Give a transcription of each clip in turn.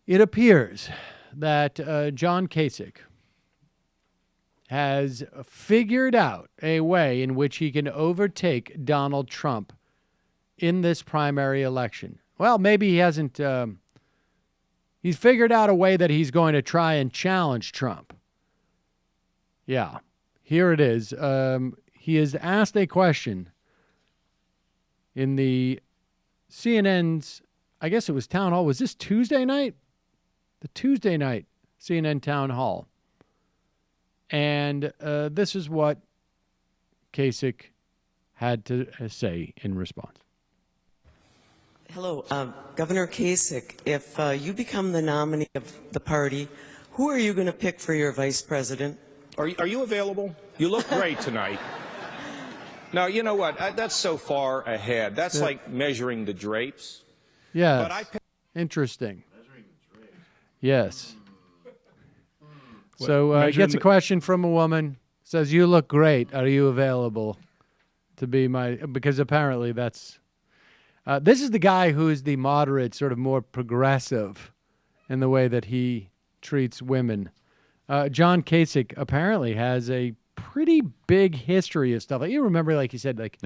It appears that John Kasich has figured out a way in which he can overtake Donald Trump in this primary election. Well, maybe he hasn't. He's figured out a way that he's going to try and challenge Trump. Yeah, here it is. He has asked a question in the CNN's, I guess it was town hall. Was this Tuesday night? The Tuesday night CNN town hall. And this is what Kasich had to say in response. Hello, Governor Kasich. If you become the nominee of the party, who are you going to pick for your vice president? Are you available? You look great tonight. No, you know what? That's so far ahead. That's like measuring the drapes. Yes. But interesting. Measuring the drapes. Yes. So gets a question from a woman, says, "You look great. Are you available to be my..." Because apparently that's... this is the guy who is the moderate, sort of more progressive in the way that he treats women. John Kasich apparently has a pretty big history of stuff. Like, you remember, like you said, like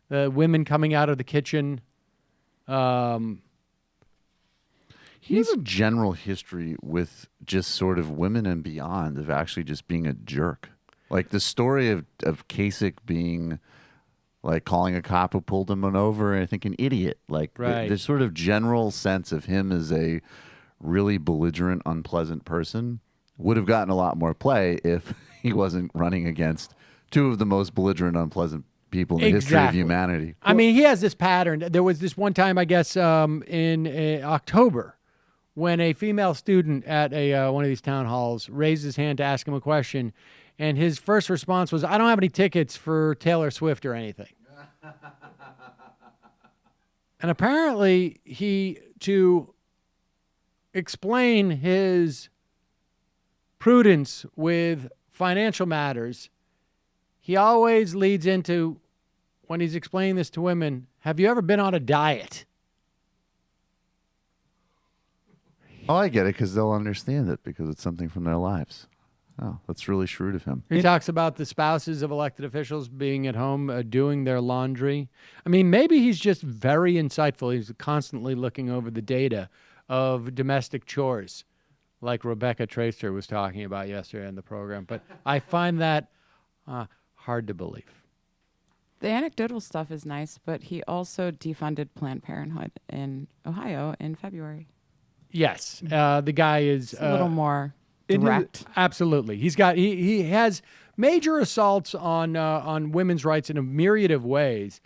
women coming out of the kitchen. He has a general history with just sort of women and beyond of actually just being a jerk. Like the story of Kasich being like calling a cop who pulled him over, I think, an idiot. Like the sort of general sense of him as a really belligerent, unpleasant person would have gotten a lot more play if he wasn't running against two of the most belligerent, unpleasant people in the history of humanity. I mean, he has this pattern. There was this one time, I guess, in October, when a female student at one of these town halls raised his hand to ask him a question, and his first response was, "I don't have any tickets for Taylor Swift or anything." And apparently to explain his prudence with financial matters, he always leads into, when he's explaining this to women, "Have you ever been on a diet?" Oh, I get it, because they'll understand it, because it's something from their lives. Oh, that's really shrewd of him. He talks about the spouses of elected officials being at home doing their laundry. I mean, maybe he's just very insightful. He's constantly looking over the data of domestic chores, like Rebecca Traister was talking about yesterday in the program. But I find that hard to believe. The anecdotal stuff is nice, but he also defunded Planned Parenthood in Ohio in February. Yes, the guy is a little more direct. Absolutely, he has major assaults on women's rights in a myriad of ways,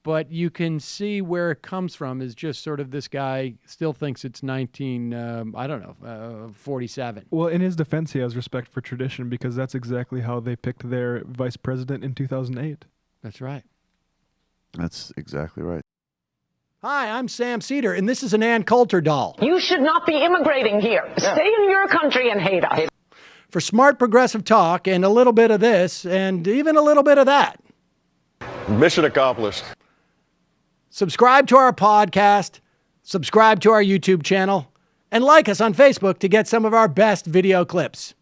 but you can see where it comes from. Is just sort of this guy still thinks it's 47. Well, in his defense, he has respect for tradition because that's exactly how they picked their vice president in 2008. That's right. That's exactly right. Hi, I'm Sam Seder, and this is an Ann Coulter doll. You should not be immigrating here. Stay in your country and hate us. For smart progressive talk and a little bit of this and even a little bit of that. Mission accomplished. Subscribe to our podcast, subscribe to our YouTube channel, and like us on Facebook to get some of our best video clips.